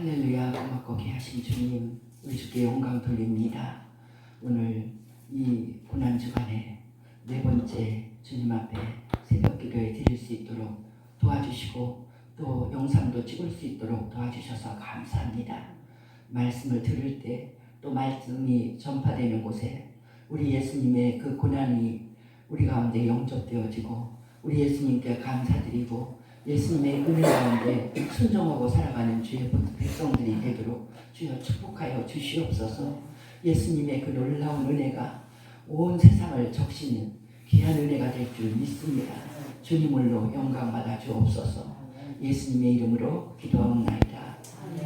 할렐루야. 고맙고 귀하신 주님, 우리 주께 영광 돌립니다. 오늘 이 고난주간에 네 번째 주님 앞에 새벽 기도에 드릴 수 있도록 도와주시고 또 영상도 찍을 수 있도록 도와주셔서 감사합니다. 말씀을 들을 때 또 말씀이 전파되는 곳에 우리 예수님의 그 고난이 우리 가운데 영접되어지고 우리 예수님께 감사드리고 예수님의 은혜 가운데 순종하고 살아가는 주의 백성들이 되도록 주여 축복하여 주시옵소서. 예수님의 그 놀라운 은혜가 온 세상을 적시는 귀한 은혜가 될 줄 믿습니다. 주님을로 영광받아 주옵소서. 예수님의 이름으로 기도하옵나이다.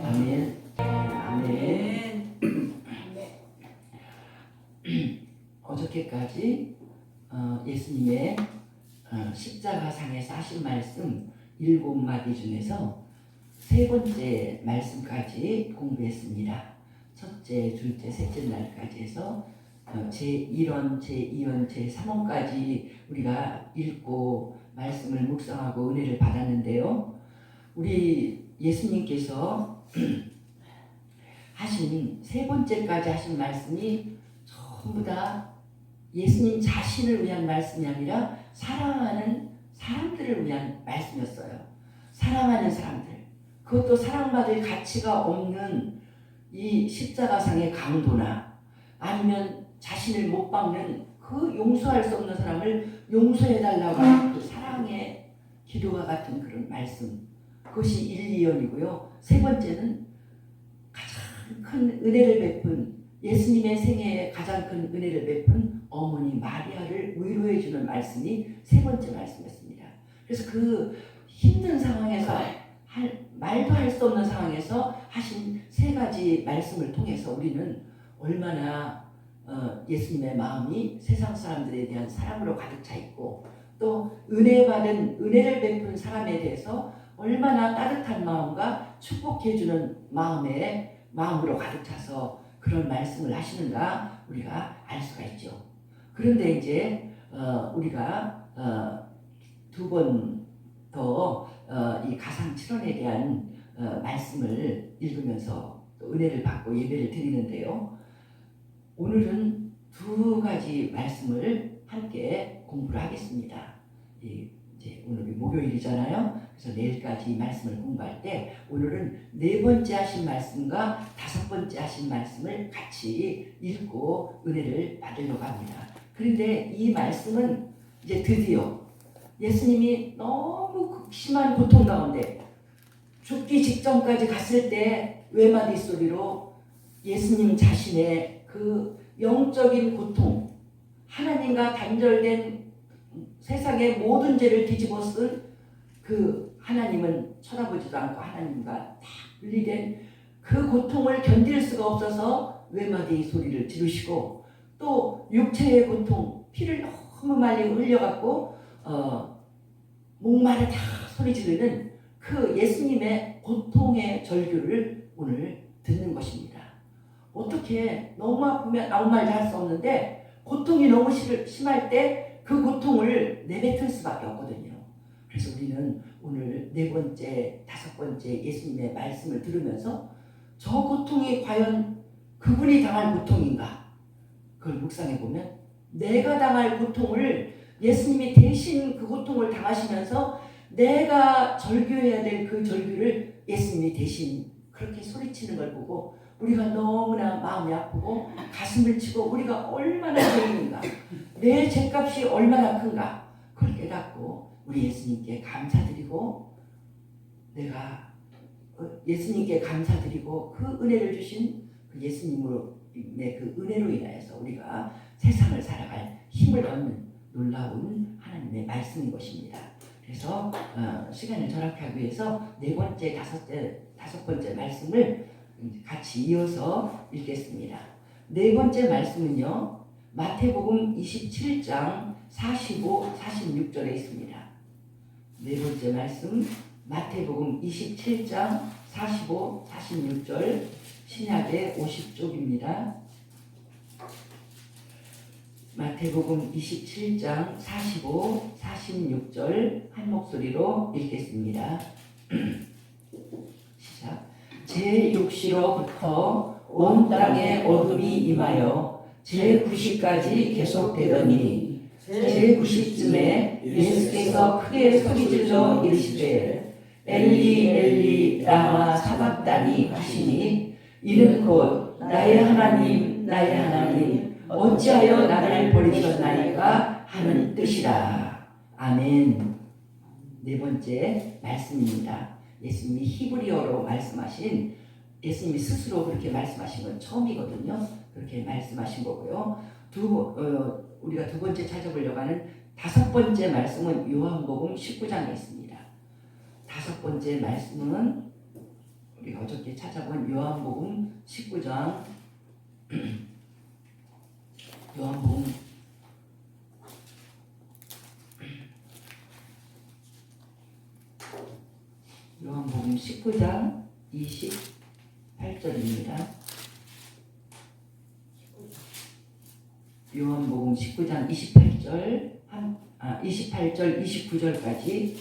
아멘. 아멘. 어저께까지 예수님의 십자가상에서 하신 말씀 7마디 중에서 세 번째 말씀까지 공부했습니다. 첫째, 둘째, 셋째 날까지 해서 제1원, 제2원, 제3원까지 우리가 읽고 말씀을 묵상하고 은혜를 받았는데요. 우리 예수님께서 하신 세 번째까지 하신 말씀이 전부 다 예수님 자신을 위한 말씀이 아니라 사랑하는 사람들을 위한 말씀이었어요. 사랑하는 사람들, 그것도 사랑받을 가치가 없는 이 십자가상의 강도나 아니면 자신을 못 박는 그 용서할 수 없는 사람을 용서해달라고 하는 그 사랑의 기도와 같은 그런 말씀, 그것이 1, 2연이고요. 세 번째는 가장 큰 은혜를 베푼 예수님의 생애에 가장 큰 은혜를 베푼 어머니 마리아를 위로해주는 말씀이 세 번째 말씀이었습니다. 그래서 그 힘든 상황에서 말도 할 수 없는 상황에서 하신 세 가지 말씀을 통해서 우리는 얼마나 예수님의 마음이 세상 사람들에 대한 사랑으로 가득 차 있고 또 은혜를 베푼 사람에 대해서 얼마나 따뜻한 마음과 축복해주는 마음으로 가득 차서 그런 말씀을 하시는가 우리가 알 수가 있죠. 그런데 이제 우리가 두 번 더 이 가상칠언에 대한 말씀을 읽으면서 또 은혜를 받고 예배를 드리는데요. 오늘은 두 가지 말씀을 함께 공부를 하겠습니다. 이제 오늘이 목요일이잖아요. 그래서 내일까지 말씀을 공부할 때 오늘은 네 번째 하신 말씀과 다섯 번째 하신 말씀을 같이 읽고 은혜를 받으려고 합니다. 그런데 이 말씀은 이제 드디어 예수님이 너무 극심한 고통 가운데 죽기 직전까지 갔을 때 외마디 소리로 예수님 자신의 그 영적인 고통, 하나님과 단절된 세상의 모든 죄를 뒤집어 쓴 그 하나님은 쳐다보지도 않고 하나님과 다 분리된 그 고통을 견딜 수가 없어서 외마디 소리를 지르시고 또 육체의 고통, 피를 너무 많이 흘려갖고 목마르다 소리 지르는 그 예수님의 고통의 절규를 오늘 듣는 것입니다. 어떻게 너무 아프면 아무 말도 할 수 없는데 고통이 너무 심할 때 그 고통을 내뱉을 수밖에 없거든요. 그래서 우리는 오늘 네 번째, 다섯 번째 예수님의 말씀을 들으면서 저 고통이 과연 그분이 당할 고통인가? 그걸 묵상해 보면 내가 당할 고통을 예수님이 대신 그 고통을 당하시면서 내가 절규해야 될 그 절규를 예수님이 대신 그렇게 소리치는 걸 보고 우리가 너무나 마음이 아프고 가슴을 치고 우리가 얼마나 죄인인가, 내 죄값이 얼마나 큰가 그걸 깨닫고 우리 예수님께 감사드리고 내가 예수님께 감사드리고 그 은혜를 주신 그 예수님의 그 은혜로 인하여서 우리가 세상을 살아갈 힘을 얻는 놀라운 하나님의 말씀인 것입니다. 그래서 시간을 절약하기 위해서 네 번째, 다섯 번째 말씀을 같이 이어서 읽겠습니다. 네 번째 말씀은요, 마태복음 27장 45, 46절에 있습니다. 네 번째 말씀 마태복음 27장 45, 46절 신약의 50쪽입니다. 마태복음 27장 45, 46절 한 목소리로 읽겠습니다. 시작. 제6시로부터 온 땅에 어둠이 임하여 제9시까지 계속되더니 제9시쯤에 예수께서 크게 소리질러 이르시되 엘리 엘리 라마 사박다니 하시니 이는 곧 나의 하나님 나의 하나님 어찌하여 나를 버리셨나이까 하는 뜻이라. 아멘. 네 번째 말씀입니다. 예수님이 히브리어로 말씀하신, 예수님이 스스로 그렇게 말씀하신 건 처음이거든요. 그렇게 말씀하신 거고요. 우리가 두 번째 찾아보려고 하는 다섯 번째 말씀은 요한복음 19장에 있습니다. 다섯 번째 말씀은 우리가 어저께 찾아본 요한복음 19장 요한복음 19장 28절입니다. 요한복음 19장 28절 29절까지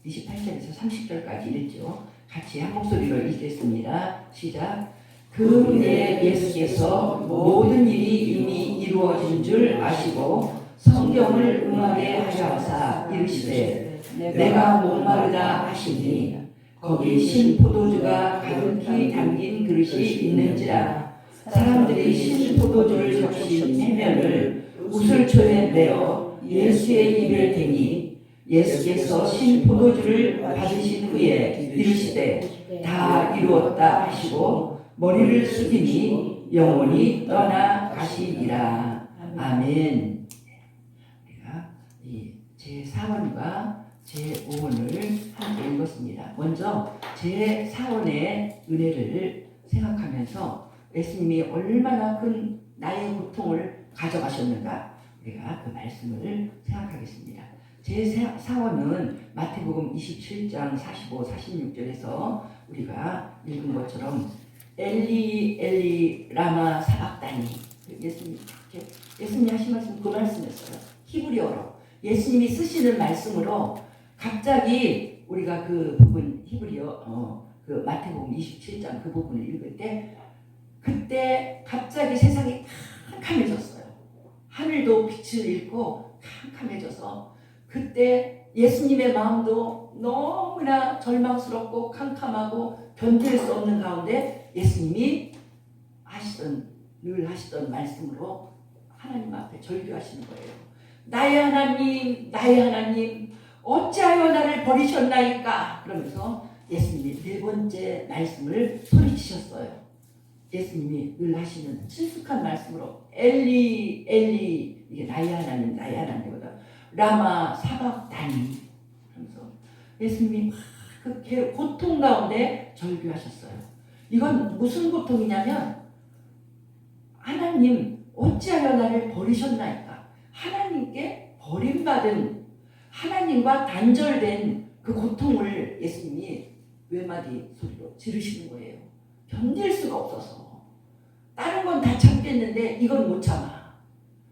28절에서 30절까지 읽죠. 같이 한 목소리로 읽겠습니다. 시작. 그 후에 예수께서 모든 일이 이미 이루어진 줄 아시고 성경을 응하게 하셔서 이르시되 내가 목마르다 하시니 거기 신 포도주가 가득히 담긴 그릇이 있는지라. 사람들이 신 포도주를 적신 해면을 우슬초에 내어 예수의 입에 대니 예수께서 신 포도주를 받으신 후에 이르시되 다 이루었다 하시고 머리를 숙이니 영원히 떠나가시니라. 아멘. 우리가 이 제4원과 제5원을 함께 읽었습니다. 먼저 제4원의 은혜를 생각하면서 예수님이 얼마나 큰 나의 고통을 가져가셨는가, 우리가 그 말씀을 생각하겠습니다. 제4원은 마태복음 27장 45, 46절에서 우리가 읽은 것처럼 엘리 엘리 라마 사박다니, 예수님이 하신 말씀 그 말씀이었어요. 히브리어로 예수님이 쓰시는 말씀으로 갑자기 우리가 그 부분 히브리어 그 마태복음 27장 그 부분을 읽을 때 그때 갑자기 세상이 캄캄해졌어요. 하늘도 빛을 잃고 캄캄해져서 그때 예수님의 마음도 너무나 절망스럽고 캄캄하고 견딜 수 없는 가운데 예수님이 늘 하시던 말씀으로 하나님 앞에 절규하시는 거예요. 나의 하나님 나의 하나님 어찌하여 나를 버리셨나이까. 그러면서 예수님이 네 번째 말씀을 소리치셨어요. 예수님이 늘 하시는 친숙한 말씀으로 엘리 엘리, 이게 나의 하나님 나의 하나님이거든. 라마 사박다니. 그러면서 예수님이 그 고통 가운데 절규하셨어요. 이건 무슨 고통이냐면 하나님 어찌하여 나를 버리셨나이까. 하나님께 버림받은, 하나님과 단절된 그 고통을 예수님이 외마디 소리로 지르시는 거예요. 견딜 수가 없어서. 다른 건 다 참겠는데 이건 못 참아.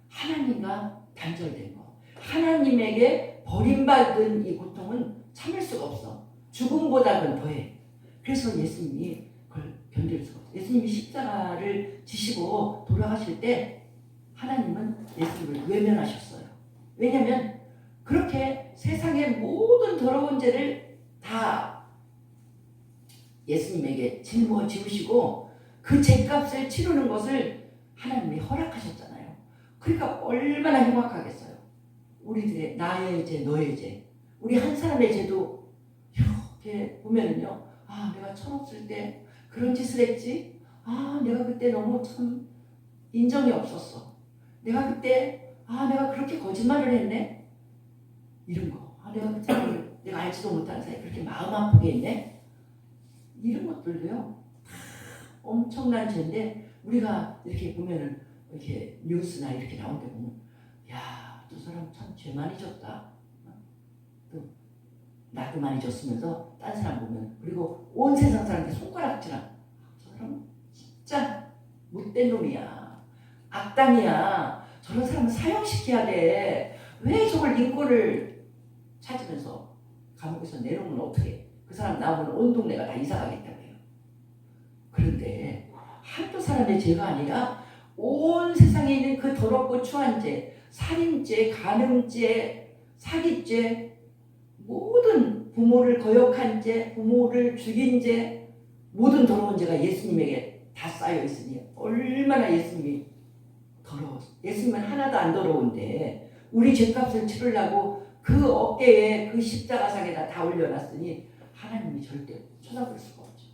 하나님과 단절된 거, 하나님에게 버림받은 이 고통은 참을 수가 없어. 죽음보다는 더해. 그래서 예수님이 그걸 견딜 수가 없어. 예수님이 십자가를 지시고 돌아가실 때 하나님은 예수님을 외면하셨어요. 왜냐하면 그렇게 세상의 모든 더러운 죄를 다 예수님에게 짊어지우시고 그 죄값을 치르는 것을 하나님이 허락하셨잖아요. 그러니까 얼마나 흉악하겠어요. 우리들의 나의 죄, 너의 죄, 우리 한 사람의 죄도 이렇게 보면은요, 아 내가 철없을 때 그런 짓을 했지, 아 내가 그때 너무 참 인정이 없었어, 내가 그때 내가 그렇게 거짓말을 했네, 이런 거, 내가 그때 내가 알지도 못하는 사이에 그렇게 마음 아프게 했네, 이런 것들도요 엄청난 죄인데 우리가 이렇게 보면은 이렇게 뉴스나 이렇게 나올 때 보면 야, 저 사람 참 죄 많이 졌다, 또 나도 많이 졌으면서 딴 사람 보면, 그리고 온 세상 사람한테 손가락질한, 저 사람 진짜 못된 놈이야, 악당이야, 저런 사람은 사형시켜야 돼, 왜 저걸 인권을 찾으면서 감옥에서 내놓으면 어떻게 해? 그 사람 나오면 온 동네가 다 이사가겠다고 해요. 한두 사람의 죄가 아니라 온 세상에 있는 그 더럽고 추한 죄, 살인죄, 간음죄, 사기죄, 모든 부모를 거역한 죄, 부모를 죽인 죄, 모든 더러운 죄가 예수님에게 다 쌓여 있으니 얼마나 예수님이 더러웠어. 예수님은 하나도 안 더러운데 우리 죄값을 치르려고 그 어깨에 그 십자가상에다 다 올려놨으니 하나님이 절대 쳐다볼 수가 없죠.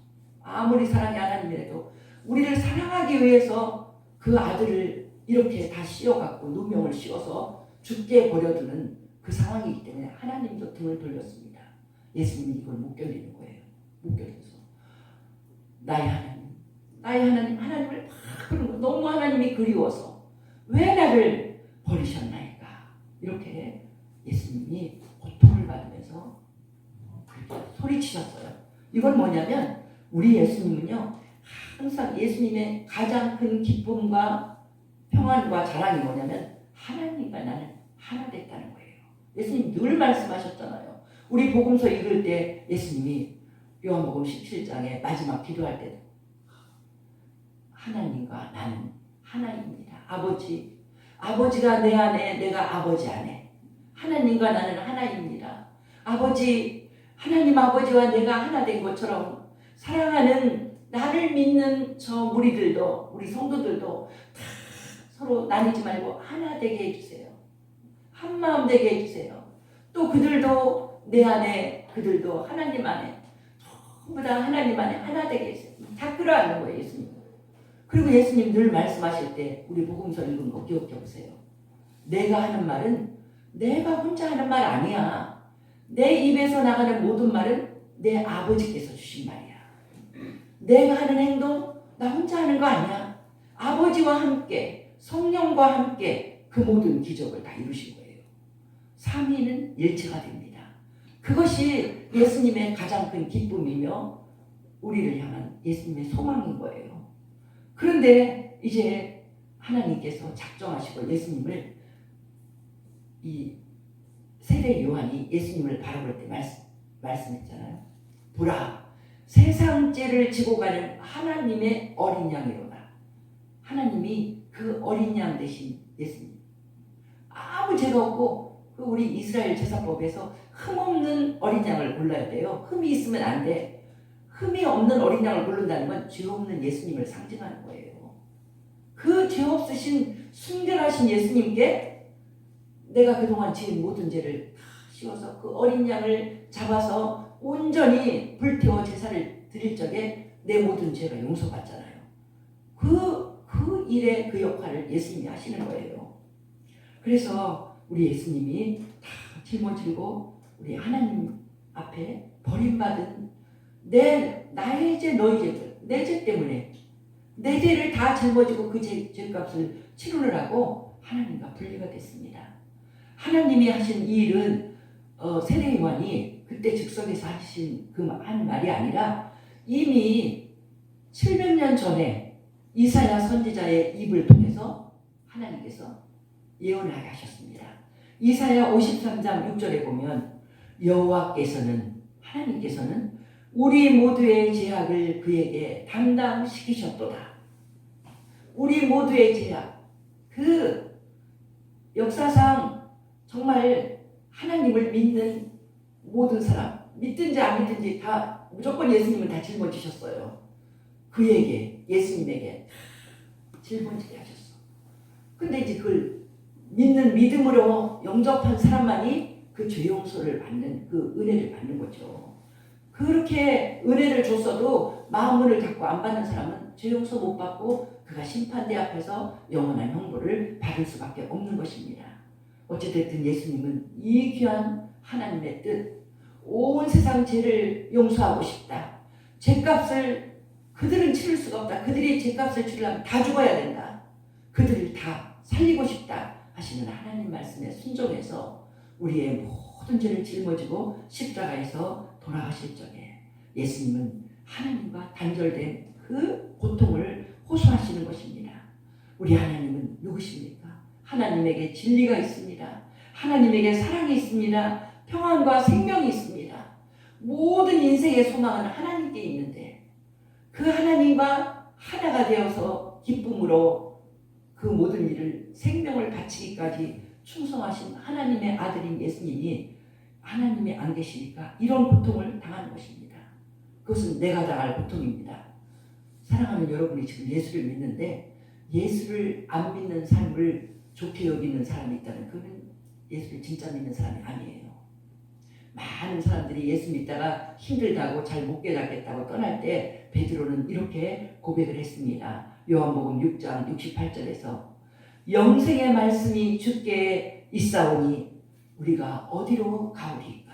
아무리 사랑이 하나님이라도 우리를 사랑하기 위해서 그 아들을 이렇게 다 씌워갖고 누명을 씌워서 죽게 버려두는 그 상황이기 때문에 하나님도 등을 돌렸습니다. 예수님이 이걸 못 견디는 거예요. 못 견뎌서 나의 하나님, 하나님을 막 그런 거 너무 하나님이 그리워서 왜 나를 버리셨나이까 이렇게 예수님이 고통을 받으면서 그렇게 소리치셨어요. 이건 뭐냐면 우리 예수님은요 항상 예수님의 가장 큰 기쁨과 평안과 자랑이 뭐냐면 하나님과 나는 하나 됐다는 거예요. 예수님 늘 말씀하셨잖아요. 우리 복음서 읽을 때 예수님이 요한복음 17장에 마지막 기도할 때도 하나님과 나는 하나입니다. 아버지가 내 안에 내가 아버지 안에 하나님과 나는 하나입니다. 하나님 아버지와 내가 하나 된 것처럼 사랑하는 나를 믿는 저 무리들도 우리 성도들도 다 서로 나뉘지 말고 하나 되게 해주세요. 한 마음 되게 해주세요. 또 그들도 내 안에 그들도 하나님 안에 전부 다 하나님 안에 하나 되게 해주세요. 다 끌어안는 거예요 예수님. 그리고 예수님 늘 말씀하실 때 우리 복음서 읽은 거 기억해 보세요. 내가 하는 말은 내가 혼자 하는 말 아니야. 내 입에서 나가는 모든 말은 내 아버지께서 주신 말이야. 내가 하는 행동 나 혼자 하는 거 아니야. 아버지와 함께 성령과 함께 그 모든 기적을 다 이루신 거예요. 삼위는 일체가 됩니다. 그것이 예수님의 가장 큰 기쁨이며 우리를 향한 예수님의 소망인 거예요. 그런데 이제 하나님께서 작정하시고 예수님을 이 세례 요한이 예수님을 바라볼 때 말씀했잖아요. 보라 세상 죄를 지고 가는 하나님의 어린 양이로다. 하나님이 그 어린 양 대신 예수님 아무 죄가 없고 그 우리 이스라엘 제사법에서 흠 없는 어린 양을 골라야 돼요. 흠이 있으면 안 돼. 흠이 없는 어린 양을 고른다는 건 죄 없는 예수님을 상징하는 거예요. 그 죄 없으신 순결하신 예수님께 내가 그동안 지은 모든 죄를 다 씌워서 그 어린 양을 잡아서 온전히 불태워 제사를 드릴 적에 내 모든 죄가 용서받잖아요. 그 일의 그 역할을 예수님이 하시는 거예요. 그래서 우리 예수님이 다 짊어지고 우리 하나님 앞에 버림받은 나의 죄 너희 죄들 내 죄 때문에 내 죄를 다 짊어지고 그 죄값을 치르느라고 하나님과 분리가 됐습니다. 하나님이 하신 이 일은 세례 요한이 그때 즉석에서 하신 그 한 말이 아니라 이미 700년 전에 이사야 선지자의 입을 통해서 하나님께서 예언을 하게 하셨습니다. 이사야 53장 6절에 보면 하나님께서는 우리 모두의 죄악을 그에게 담당시키셨도다. 우리 모두의 죄악. 그 역사상 정말 하나님을 믿는 모든 사람, 믿든지 안 믿든지 다 무조건 예수님은 다 짊어지셨어요. 예수님에게 짊어지게 하셨어. 근데 이제 그걸 믿는 믿음으로 영접한 사람만이 그 죄 용서를 받는 그 은혜를 받는 거죠. 그렇게 은혜를 줬어도 마음을 갖고 안 받는 사람은 죄 용서 못 받고 그가 심판대 앞에서 영원한 형벌을 받을 수밖에 없는 것입니다. 어찌됐든 예수님은 이 귀한 하나님의 뜻, 온 세상 죄를 용서하고 싶다. 죄값을 그들은 치를 수가 없다. 그들이 죄값을 치르려면 다 죽어야 된다. 그들을 다 살리고 싶다 하시는 하나님 말씀에 순종해서 우리의 모든 죄를 짊어지고 십자가에서 돌아가실 적에 예수님은 하나님과 단절된 그 고통을 호소하시는 것입니다. 우리 하나님은 누구십니까? 하나님에게 진리가 있습니다. 하나님에게 사랑이 있습니다. 평안과 생명이 있습니다. 모든 인생의 소망은 하나님께 있는데 그 하나님과 하나가 되어서 기쁨으로 그 모든 일을 생명을 바치기까지 충성하신 하나님의 아들인 예수님이 하나님이 안 계시니까 이런 고통을 당하는 것입니다. 그것은 내가 당할 고통입니다. 사랑하는 여러분이 지금 예수를 믿는데 예수를 안 믿는 삶을 좋게 여기는 사람이 있다면 그는 예수를 진짜 믿는 사람이 아니에요. 많은 사람들이 예수 믿다가 힘들다고 잘 못 깨닫겠다고 떠날 때 베드로는 이렇게 고백을 했습니다. 요한복음 6장 68절에서 영생의 말씀이 주께 있사오니 우리가 어디로 가오리까.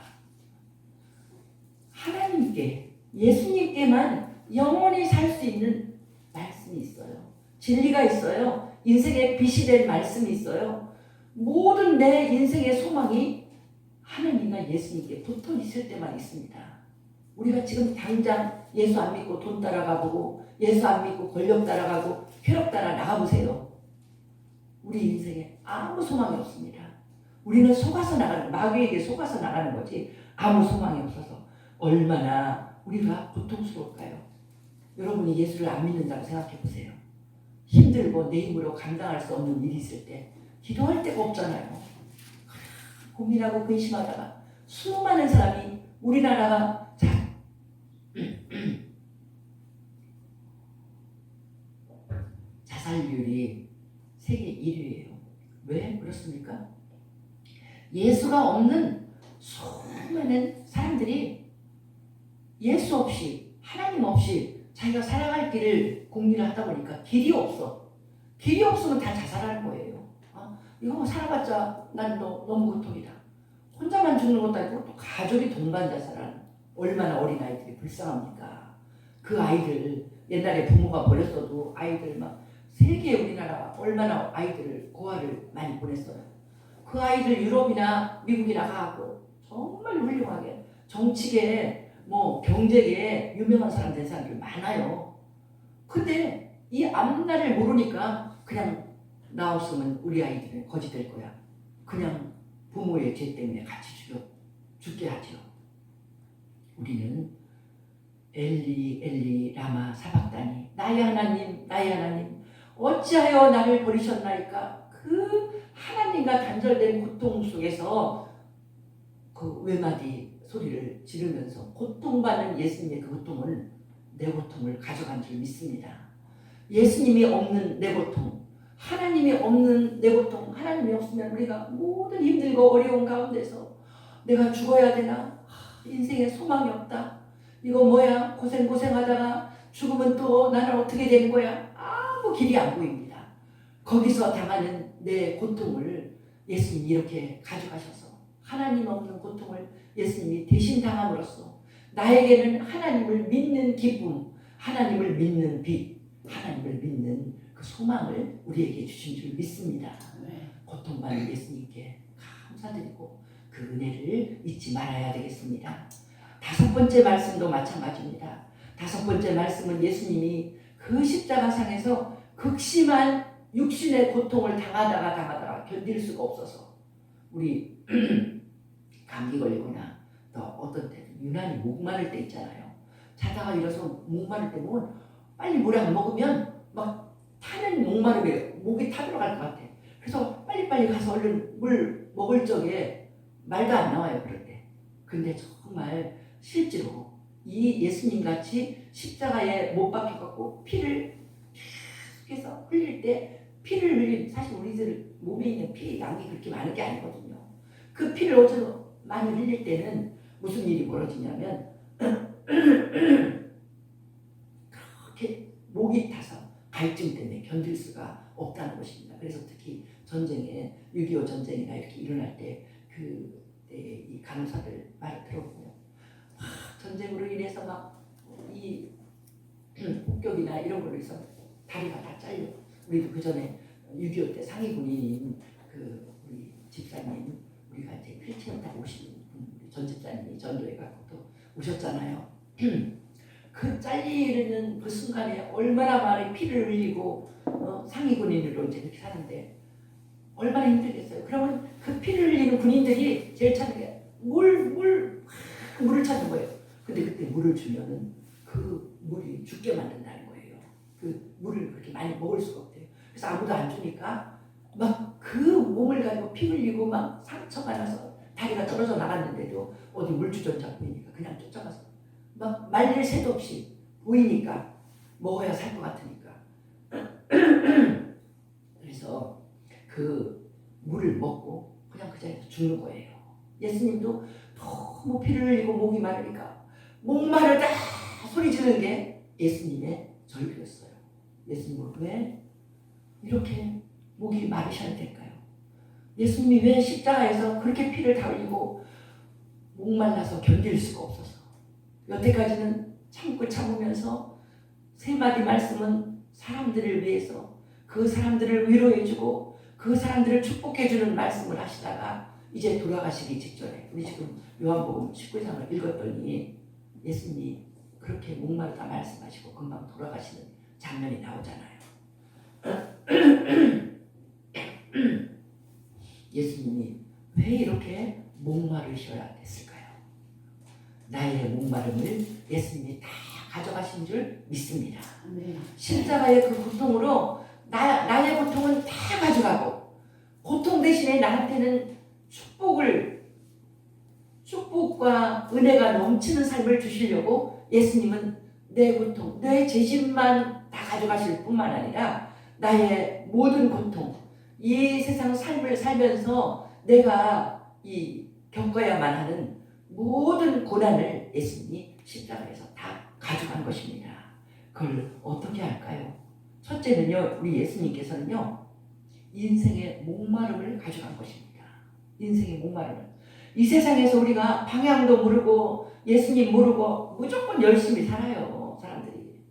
하나님께 예수님께만 영원히 살 수 있는 말씀이 있어요. 진리가 있어요. 인생의 빛이 될 말씀이 있어요. 모든 내 인생의 소망이 하나님과 예수님께 붙어 있을 때만 있습니다. 우리가 지금 당장 예수 안 믿고 돈 따라가 보고 예수 안 믿고 권력 따라가고 쾌락 따라 나가보세요. 우리 인생에 아무 소망이 없습니다. 우리는 속아서 나가는, 마귀에게 속아서 나가는 거지 아무 소망이 없어서 얼마나 우리가 고통스러울까요? 여러분이 예수를 안 믿는다고 생각해 보세요. 힘들고 내 힘으로 감당할 수 없는 일이 있을 때 기도할 데가 없잖아요. 고민하고 근심하다가 수많은 사람이 우리나라가 자살률이 세계 1위예요. 왜 그렇습니까? 예수가 없는 수많은 사람들이 예수 없이 하나님 없이 자기가 살아갈 길을 공유를 하다 보니까 길이 없어. 길이 없으면 다 자살하는 거예요. 이거 뭐 살아봤자 난 너무 고통이다. 혼자만 죽는 것도 아니고 또 가족이 동반 자살하는 얼마나 어린아이들이 불쌍합니까? 그 아이들 옛날에 부모가 버렸어도 아이들 막 세계 우리나라 얼마나 아이들을 고아를 많이 보냈어요. 그 아이들 유럽이나 미국이나 가고 정말 훌륭하게 정치계 뭐 경제계에 유명한 사람 된 사람들 많아요. 근데 이 앞날을 모르니까 그냥 나 없으면 우리 아이들은 거지 될 거야. 그냥 부모의 죄 때문에 같이 죽게 하죠. 우리는 엘리 엘리 라마 사박다니 나의 하나님 나의 하나님 어찌하여 나를 버리셨나이까. 그 하나님과 단절된 고통 속에서 그 외마디 소리를 지르면서 고통받는 예수님의 그 고통을 내 고통을 가져간 줄 믿습니다. 예수님이 없는 내 고통, 하나님이 없는 내 고통, 하나님이 없으면 우리가 모든 힘들고 어려운 가운데서 내가 죽어야 되나? 인생에 소망이 없다. 이거 뭐야? 고생하다가 죽으면 또 나는 어떻게 되는 거야? 아무 길이 안 보입니다. 거기서 당하는 내 고통을 예수님이 이렇게 가져가셔서 하나님 없는 고통을 예수님이 대신 당함으로써 나에게는 하나님을 믿는 기쁨, 하나님을 믿는 빛, 하나님을 믿는 그 소망을 우리에게 주신 줄 믿습니다. 고통받는 예수님께 감사드리고 그 은혜를 잊지 말아야 되겠습니다. 다섯 번째 말씀도 마찬가지입니다. 다섯 번째 말씀은 예수님이 그 십자가상에서 극심한 육신의 고통을 당하다가 견딜 수가 없어서 우리 감기 걸리거나 또 어떤 때는 유난히 목 마를 때 있잖아요. 자다가 일어서 목 마를 때 보면 빨리 물 안 먹으면 막 타는 목마름에 목이 타들어갈 것 같아. 그래서 빨리빨리 가서 얼른 물 먹을 적에 말도 안 나와요. 그럴 때. 근데 정말 실제로 이 예수님 같이 십자가에 못 박혀갖고 피를 계속해서 흘릴 때 피를 흘린 사실 우리들 몸에 있는 피 양이 그렇게 많은 게 아니거든요. 그 피를 어디서 많이 흘릴 때는 무슨 일이 벌어지냐면 그렇게 목이 타서 갈증 때문에 견딜 수가 없다는 것입니다. 그래서 특히 전쟁에 6.25 전쟁이나 이렇게 일어날 때 이 간호사들 말을 들어보면 전쟁으로 인해서 막 이 폭격이나 이런 걸로 해서 다리가 다 잘려. 우리도 그 전에 6.25 때 상위 군인 그 우리 집사님 우리가 이제 휠체어 타고 오신 전 집사님이 전도에 가고 또 오셨잖아요. 그 잘리는 그 순간에 얼마나 많은 피를 흘리고 상위 군인으로 이제 그렇게 사는데 얼마나 힘들겠어요. 그러면 그 피를 흘리는 군인들이 제일 찾는 게 물을 찾는 거예요. 근데 그때 물을 주면은 그 물이 죽게 만든다는 거예요. 그 물을 그렇게 많이 먹을 수가 없대요. 그래서 아무도 안 주니까 막 그 몸을 가지고 피 흘리고 막 상처가 나서 다리가 떨어져 나갔는데도 어디 물주전자 보이니까 그냥 쫓아가서 막 말릴 새도 없이 보이니까 먹어야 살 것 같으니까 그래서 그 물을 먹고 그냥 그 자리에서 죽는 거예요. 예수님도 너무 피를 흘리고 목이 마르니까 목 마르다 소리 지르는 게 예수님의 절규였어요. 예수님은 왜 이렇게 목이 마르셔야 될까요? 예수님이 왜 십자가에서 그렇게 피를 다 흘리고 목말라서 견딜 수가 없어서 여태까지는 참고 참으면서 세 마디 말씀은 사람들을 위해서 그 사람들을 위로해주고 그 사람들을 축복해주는 말씀을 하시다가 이제 돌아가시기 직전에 우리 지금 요한복음 19장을 읽었더니 예수님이 그렇게 목마르다 말씀하시고 금방 돌아가시는 장면이 나오잖아요. 예수님이 왜 이렇게 목마르셔야 됐을까요? 나의 목마름을 예수님이 다 가져가신 줄 믿습니다. 네. 십자가의 그 고통으로 나의 고통은 다 가져가고 고통 대신에 나한테는 축복과 은혜가 넘치는 삶을 주시려고 예수님은 내 고통, 내 죄짐만 다 가져가실 뿐만 아니라 나의 모든 고통, 이 세상 삶을 살면서 내가 겪어야만 하는 모든 고난을 예수님이 십자가에서 다 가져간 것입니다. 그걸 어떻게 할까요? 첫째는요, 우리 예수님께서는요, 인생의 목마름을 가져간 것입니다. 인생의 목마름을. 이 세상에서 우리가 방향도 모르고 예수님 모르고 무조건 열심히 살아요, 사람들이.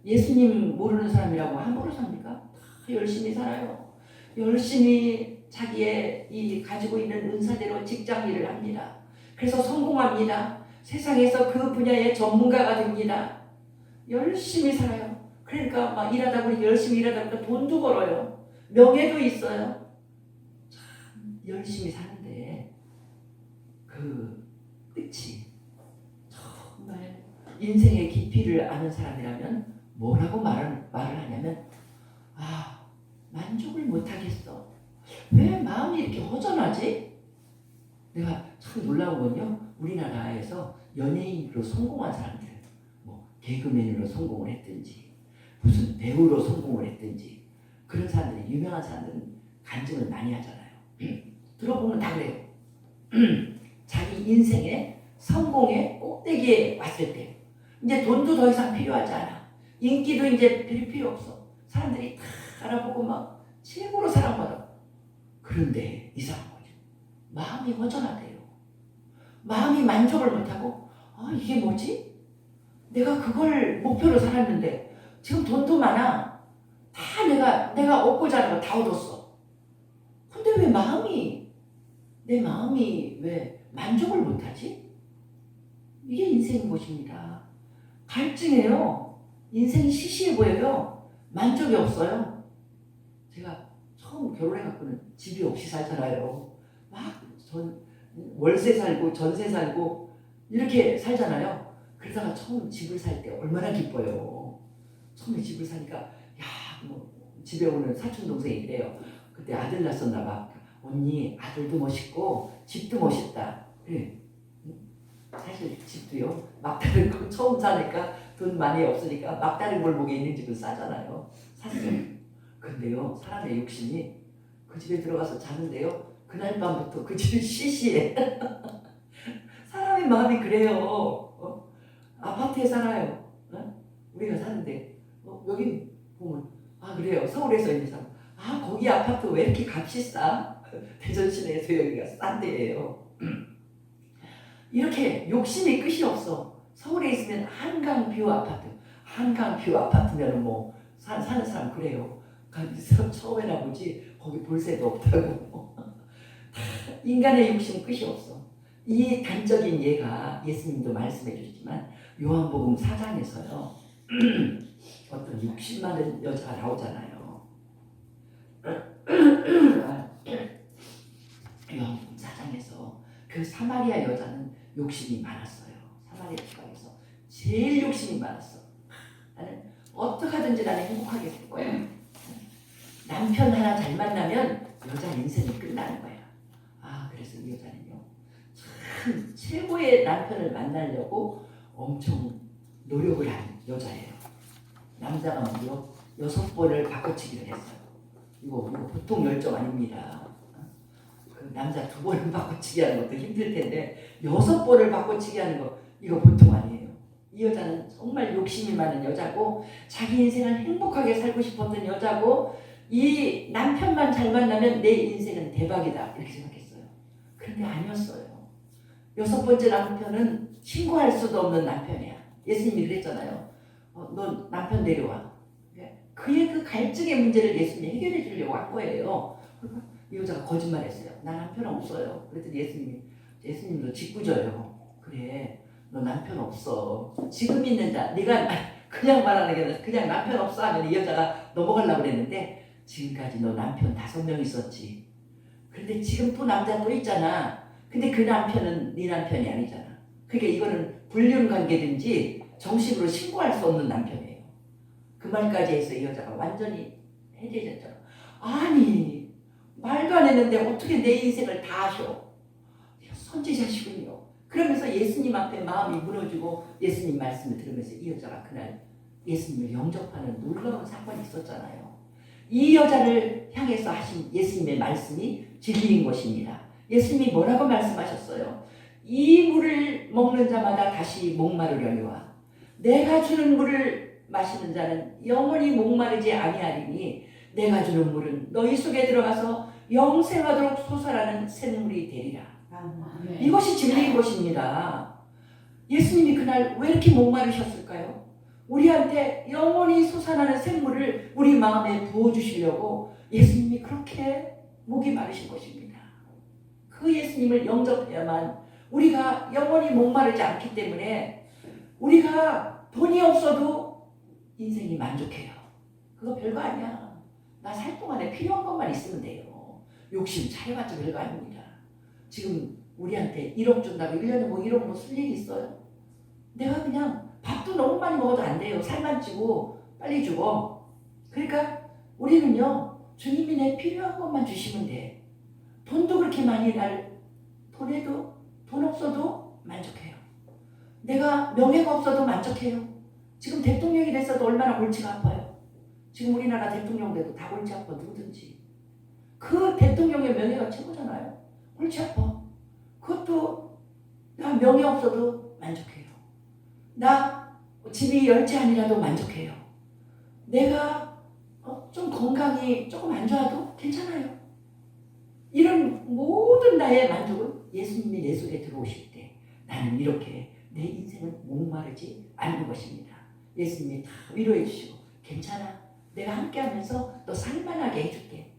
예수님 모르는 사람이라고 함부로 삽니까? 다 열심히 살아요. 열심히 자기의 이 가지고 있는 은사대로 직장 일을 합니다. 그래서 성공합니다. 세상에서 그 분야의 전문가가 됩니다. 열심히 살아요. 그러니까 막 일하다 보니 열심히 일하다 보니까 돈도 벌어요. 명예도 있어요. 참 열심히 사는데 그 끝이 정말 인생의 깊이를 아는 사람이라면 뭐라고 말을 하냐면 만족을 못하겠어. 왜 마음이 이렇게 허전하지? 내가 참 놀라운 건요, 우리나라에서 연예인으로 성공한 사람들, 뭐 개그맨으로 성공을 했든지 무슨 배우로 성공을 했든지 그런 사람들이, 유명한 사람들은 간증을 많이 하잖아요. 들어보면 다 그래요. 자기 인생의 성공의 꼭대기에 왔을 때 이제 돈도 더 이상 필요하지 않아. 인기도 이제 필요 없어. 사람들이 다 알아보고 막 최고로 사랑받아. 그런데 이상한 거죠. 마음이 허전하대요. 마음이 만족을 못하고 이게 뭐지? 내가 그걸 목표로 살았는데 지금 돈도 많아. 다 내가 얻고자 하는 거 다 얻었어. 근데 왜 내 마음이 왜 만족을 못하지? 이게 인생인 것입니다. 갈증해요. 인생이 시시해 보여요. 만족이 없어요. 제가 처음 결혼해갖고는 집이 없이 살잖아요. 막 월세 살고 전세 살고 이렇게 살잖아요. 그러다가 처음 집을 살 때 얼마나 기뻐요. 처음에 집을 사니까 뭐 집에 오는 사촌 동생이 그래요. 그때 아들 낳았었나 봐. 언니 아들도 멋있고 집도 멋있다. 그래. 사실 집도요, 막다른 거 처음 사니까 돈 많이 없으니까 막다른 골목에 있는 집은 싸잖아요. 샀어요. 근데요, 사람의 욕심이 그 집에 들어가서 자는데요, 그날 밤부터 그 집이 시시해. 사람의 마음이 그래요. 아파트에 살아요. 우리가 사는데 여기 보면 그래요. 서울에서 있는 사람 거기 아파트 왜 이렇게 값이 싸? 대전 시내에서 여기가 싼 데예요. 이렇게 욕심이 끝이 없어. 서울에 있으면 한강뷰 아파트. 한강뷰 아파트면 뭐 사는 사람 그래요. 처음에나 보지 거기 볼 새도 없다고. 인간의 욕심 끝이 없어. 이 단적인 예가 예수님도 말씀해 주시지만 요한복음 4장에서요. 어떤 욕심 많은 여자가 나오잖아요. 요한복음 4장에서 그 사마리아 여자는 욕심이 많았어요. 사마리아 지방에서 제일 욕심이 많았어. 나는 어떻게 하든 살든지 나는 행복하게 살 거야. 남편 하나 잘 만나면 여자 인생이 끝나는 거야. 아, 그래서 이 여자는요, 참 최고의 남편을 만나려고 엄청 노력을 한 여자예요. 남자가 먼저 6번을 바꿔치기를 했어요. 이거 보통 열정 아닙니다. 그 남자 2번을 바꿔치기 하는 것도 힘들 텐데 6번을 바꿔치기 하는 거 이거 보통 아니에요. 이 여자는 정말 욕심이 많은 여자고 자기 인생을 행복하게 살고 싶었던 여자고 이 남편만 잘 만나면 내 인생은 대박이다 이렇게 생각했어요. 그런데 아니었어요. 6번째 남편은 신고할 수도 없는 남편이야. 예수님이 그랬잖아요. 너 남편 데려와. 그의 그 갈증의 문제를 예수님이 해결해 주려고 한 거예요. 이 여자가 거짓말했어요. 나 남편 없어요. 그랬더니 예수님도 짓궂어요. 그래, 너 남편 없어. 지금 있는 자, 네가 그냥 말하는 게 아니라 그냥 남편 없어 하면 이 여자가 넘어가려고 그랬는데 지금까지 너 남편 5명 있었지. 그런데 지금 또 남자 또 있잖아. 근데 그 남편은 네 남편이 아니잖아. 그러니까 이거는 불륜 관계든지 정식으로 신고할 수 없는 남편이에요. 그 말까지 해서 이 여자가 완전히 해제해졌잖아. 아니, 말도 안 했는데 어떻게 내 인생을 다 아셔? 선지자시군요. 그러면서 예수님 앞에 마음이 무너지고 예수님 말씀을 들으면서 이 여자가 그날 예수님을 영접하는 놀라운 사건이 있었잖아요. 이 여자를 향해서 하신 예수님의 말씀이 진리인 것입니다. 예수님이 뭐라고 말씀하셨어요? 이 물을 먹는 자마다 다시 목마르려니와 내가 주는 물을 마시는 자는 영원히 목마르지 아니하리니 내가 주는 물은 너희 속에 들어가서 영생하도록 솟아나는 샘물이 되리라. 아멘. 이것이 진리인 것입니다. 예수님이 그날 왜 이렇게 목마르셨을까요? 우리한테 영원히 솟아나는 샘물을 우리 마음에 부어주시려고 예수님이 그렇게 목이 마르신 것입니다. 그 예수님을 영접해야만 우리가 영원히 목마르지 않기 때문에 우리가 돈이 없어도 인생이 만족해요. 그거 별거 아니야. 나 살 동안에 필요한 것만 있으면 돼요. 욕심 차려봤자 별거 아닙니다. 지금 우리한테 1억 준다고 1년에 뭐 1억 뭐 쓸 일이 있어요? 내가 그냥 밥도 너무 많이 먹어도 안 돼요. 살만 찌고 빨리 죽어. 그러니까 우리는요, 주님이 내 필요한 것만 주시면 돼. 돈도 그렇게 많이 날 보내도 돈 없어도 만족해요. 내가 명예가 없어도 만족해요. 지금 대통령이 됐어도 얼마나 골치가 아파요. 지금 우리나라 대통령 돼도 다 골치 아파 누구든지. 그 대통령의 명예가 최고잖아요. 골치 아파. 그것도 나 명예 없어도 만족해요. 나 집이 10채 만족해요. 내가 좀 건강이 조금 안 좋아도 괜찮아요. 이런 모든 나의 만족은 예수님이 내 속에 들어오실 때 나는 이렇게 내 인생은 목마르지 않는 것입니다. 예수님이 다 위로해 주시고 괜찮아. 내가 함께하면서 너 살만하게 해줄게.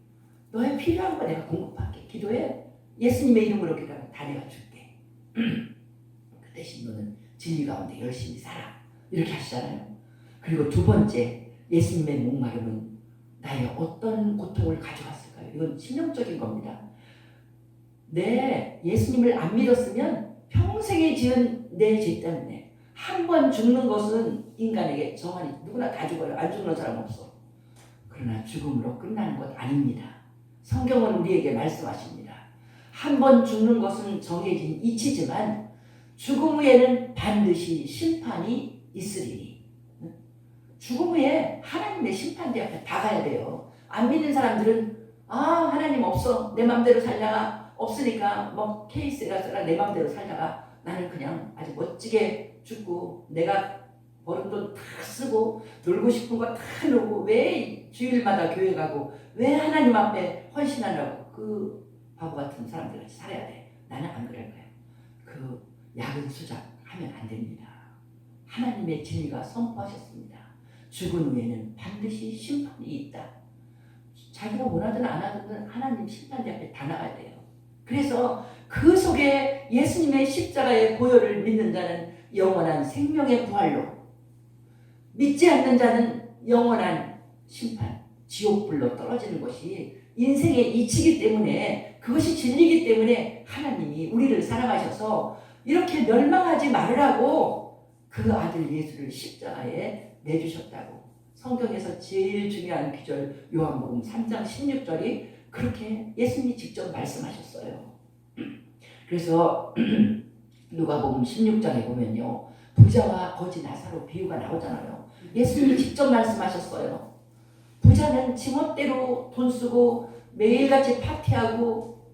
너의 필요한 거 내가 공급할게. 기도해. 예수님의 이름으로 기도하면 다 내가 줄게. 그 대신 너는 진리 가운데 열심히 살아. 이렇게 하시잖아요. 그리고 2번째, 예수님의 목마름은 나의 어떤 고통을 가져왔을까요? 이건 신령적인 겁니다. 예수님을 안 믿었으면 평생에 지은 내 죄 때문에 한 번 죽는 것은 인간에게 정한이 누구나 다 죽어요. 안 죽는 사람 없어. 그러나 죽음으로 끝나는 것 아닙니다. 성경은 우리에게 말씀하십니다. 한 번 죽는 것은 정해진 이치지만 죽음 후에는 반드시 심판이 있으리니. 죽음 후에 하나님의 심판대 앞에 다 가야 돼요. 안 믿는 사람들은 하나님 없어. 내 맘대로 살다가 없으니까 뭐 케이스가 쓰라 내 맘대로 살다가 나는 그냥 아주 멋지게 죽고 내가 버는 돈 다 쓰고 놀고 싶은 거 다 놀고 왜 주일마다 교회 가고 왜 하나님 앞에 헌신하려고 그 바보 같은 사람들 같이 살아야 돼. 나는 안 그럴 거야. 그 야근 수작하면 안 됩니다. 하나님의 진리가 선포하셨습니다. 죽은 후에는 반드시 심판이 있다. 자기가 원하든 안 하든 하나님 심판대 앞에 다 나가야 돼요. 그래서 그 속에 예수님의 십자가의 보혈을 믿는 자는 영원한 생명의 부활로, 믿지 않는 자는 영원한 심판, 지옥불로 떨어지는 것이 인생의 이치이기 때문에, 그것이 진리이기 때문에 하나님이 우리를 사랑하셔서 이렇게 멸망하지 말으라고 그 아들 예수를 십자가에 내주셨다고 성경에서 제일 중요한 구절 요한복음 3장 16절이 그렇게 예수님이 직접 말씀하셨어요. 그래서 누가복음 16장에 보면요, 부자와 거지 나사로 비유가 나오잖아요. 예수님이 직접 말씀하셨어요. 부자는 지멋대로 돈 쓰고 매일같이 파티하고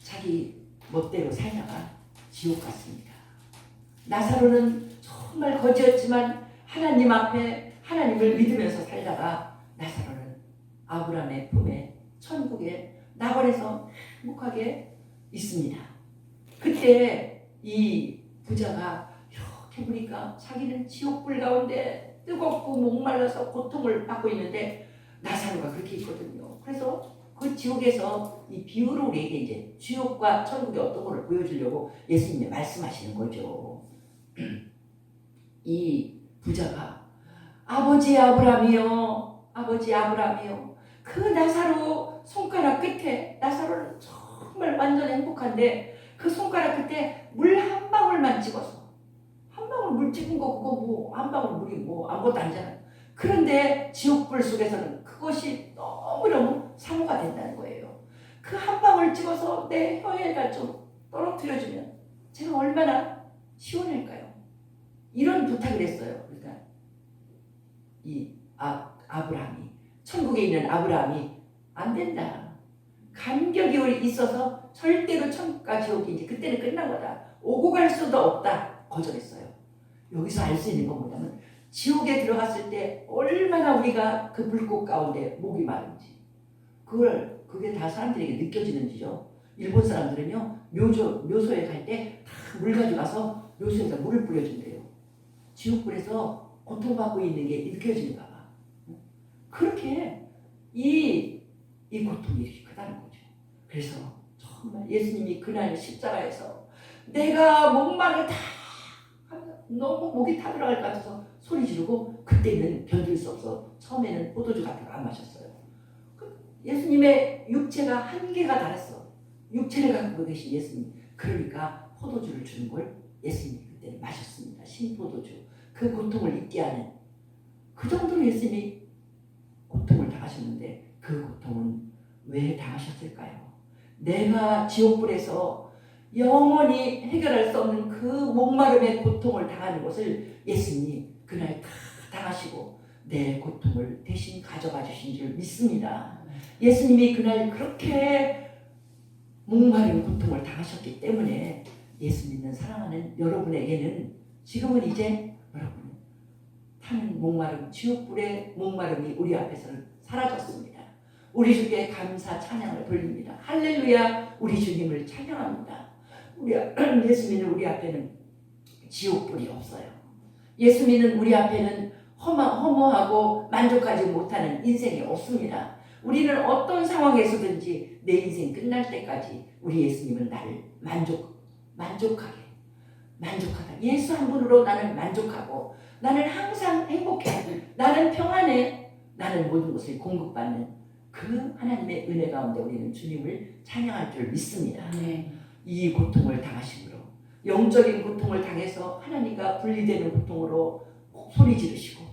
자기 멋대로 살다가 지옥 갔습니다. 나사로는 정말 거지였지만 하나님 앞에 하나님을 믿으면서 살다가 나사로는 아브라함의 품에 천국에 낙원에서 행복하게 있습니다. 그때 이 부자가 이렇게 보니까 자기는 지옥불 가운데 뜨겁고 목말라서 고통을 받고 있는데 나사로가 그렇게 있거든요. 그래서 그 지옥에서 이 비유로 우리에게 이제 지옥과 천국이 어떤 걸 보여주려고 예수님이 말씀하시는 거죠. 이 부자가 아버지 아브라함이요, 아버지 아브라함이요, 그 나사로 손가락 끝에, 나사로는 정말 완전 행복한데 그 손가락 끝에 물 한 방울만 찍어서, 한 방울 물 찍은 거 그거 뭐 한 방울 물이 뭐 아무것도 아니잖아요. 그런데 지옥불 속에서는 그것이 너무너무 사모가 된다는 거예요. 그 한 방울 찍어서 내 혀에다 좀 떨어뜨려주면 제가 얼마나 시원할까요? 이런 부탁을 했어요. 그러니까 이 아브라함이, 천국에 있는 아브라함이 안 된다. 간격이 있어서 절대로 천국과 지옥이 이제 그때는 끝난 거다. 오고 갈 수도 없다. 거절했어요. 여기서 알 수 있는 건 뭐냐면 지옥에 들어갔을 때 얼마나 우리가 그 불꽃 가운데 목이 마른지 그게 다 사람들에게 느껴지는지죠. 일본 사람들은요 묘소에 갈 때 다 물 가져가서 묘소에다 물을 뿌려준대요. 지옥불에서 고통받고 있는 게 느껴지는가 봐. 그렇게 이 고통이 이렇게 크다는 거죠. 그래서 정말 예수님이 그날 십자가에서 내가 목마를 다 너무 목이 다 들어갈 것 같아서 소리 지르고 그때는 견딜 수 없어 처음에는 포도주 같은 거 안 마셨어요. 예수님의 육체가 한계가 달했어. 육체를 갖고 계신 예수님. 그러니까 포도주를 주는 걸 예수님이 그때 마셨습니다. 신포도주. 그 고통을 잊게 하는, 그 정도로 예수님이 고통을 당하셨는데 그 고통은 왜 당하셨을까요? 내가 지옥불에서 영원히 해결할 수 없는 그 목마름의 고통을 당하는 것을 예수님이 그날 다 당하시고 내 고통을 대신 가져가 주신 줄 믿습니다. 예수님이 그날 그렇게 목마른 고통을 당하셨기 때문에 예수 믿는 사랑하는 여러분에게는 지금은 이제 여러분 타는 목마름, 지옥불의 목마름이 우리 앞에서는 사라졌습니다. 우리 주께 감사 찬양을 돌립니다. 할렐루야, 우리 주님을 찬양합니다. 예수 믿는 우리 앞에는 지옥불이 없어요. 예수 믿는 우리 앞에는 허무하고 만족하지 못하는 인생이 없습니다. 우리는 어떤 상황에서든지 내 인생 끝날 때까지 우리 예수님은 나를 만족하다. 예수 한 분으로 나는 만족하고 나는 항상 행복해. 나는 평안해. 나는 모든 것을 공급받는 그 하나님의 은혜 가운데 우리는 주님을 찬양할 줄 믿습니다. 네. 이 고통을 당하심으로, 영적인 고통을 당해서 하나님과 분리되는 고통으로 소리 지르시고,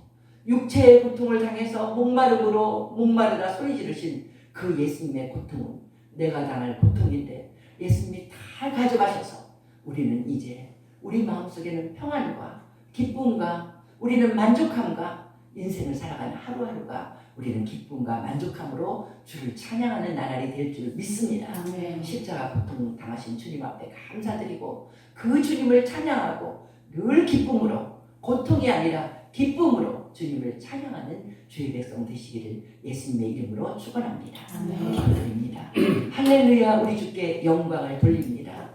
육체의 고통을 당해서 목마르다 소리 지르신 그 예수님의 고통은 내가 당할 고통인데 예수님이 다 가져가셔서 우리는 이제 우리 마음속에는 평안과 기쁨과 우리는 만족함과 인생을 살아가는 하루하루가 우리는 기쁨과 만족함으로 주를 찬양하는 나날이 될 줄 믿습니다. 아멘. 십자가 고통 당하신 주님 앞에 감사드리고 그 주님을 찬양하고 늘 기쁨으로, 고통이 아니라 기쁨으로 주님을 찬양하는 주의 백성 되시기를 예수님의 이름으로 축원합니다. 축원드립니다. 할렐루야, 우리 주께 영광을 돌립니다.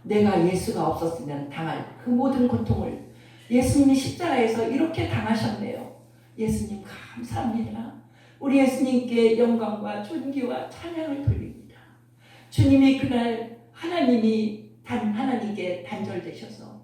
내가 예수가 없었으면 당할 그 모든 고통을 예수님이 십자가에서 이렇게 당하셨네요. 예수님 감사합니다. 우리 예수님께 영광과 존귀와 찬양을 돌립니다. 주님이 그날 하나님께 단절되셔서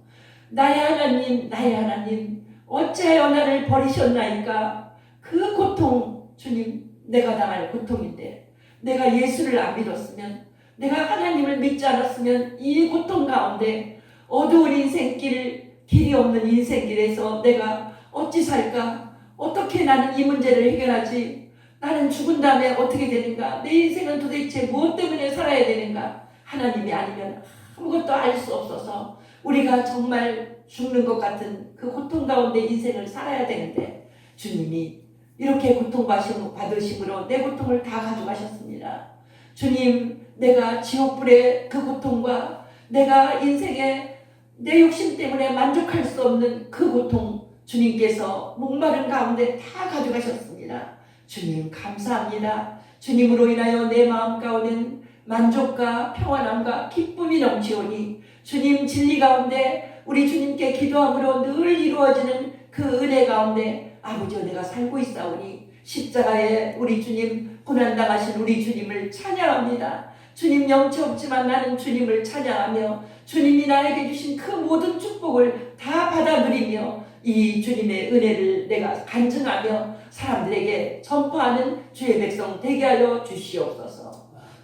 나의 하나님 어찌하여 나를 버리셨나이까. 그 고통, 주님, 내가 당할 고통인데 내가 예수를 안 믿었으면, 내가 하나님을 믿지 않았으면 이 고통 가운데 어두운 인생길, 길이 없는 인생길에서 내가 어찌 살까, 어떻게 나는 이 문제를 해결하지? 나는 죽은 다음에 어떻게 되는가? 내 인생은 도대체 무엇 때문에 살아야 되는가? 하나님이 아니면 아무것도 알 수 없어서 우리가 정말 죽는 것 같은 그 고통 가운데 인생을 살아야 되는데 주님이 이렇게 고통받으심으로 내 고통을 다 가져가셨습니다. 주님, 내가 지옥불의 그 고통과 내가 인생에 내 욕심 때문에 만족할 수 없는 그 고통 주님께서 목마른 가운데 다 가져가셨습니다. 주님 감사합니다. 주님으로 인하여 내 마음 가운데는 만족과 평안함과 기쁨이 넘치오니 주님 진리 가운데 우리 주님께 기도함으로 늘 이루어지는 그 은혜 가운데 아버지여 내가 살고 있사오니 십자가에 우리 주님 고난당하신 우리 주님을 찬양합니다. 주님 영체 없지만 나는 주님을 찬양하며 주님이 나에게 주신 그 모든 축복을 다 받아 누리며 이 주님의 은혜를 내가 간증하며 사람들에게 전파하는 주의 백성 되게 하여 주시옵소서.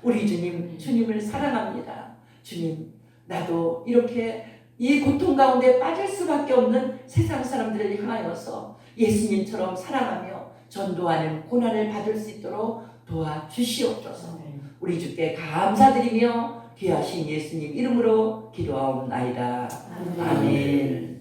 우리 주님, 주님을 사랑합니다. 주님, 나도 이렇게 이 고통 가운데 빠질 수밖에 없는 세상 사람들을 향하여서 예수님처럼 사랑하며 전도하는 고난을 받을 수 있도록 도와주시옵소서. 우리 주께 감사드리며 귀하신 예수님 이름으로 기도하옵나이다. 아멘.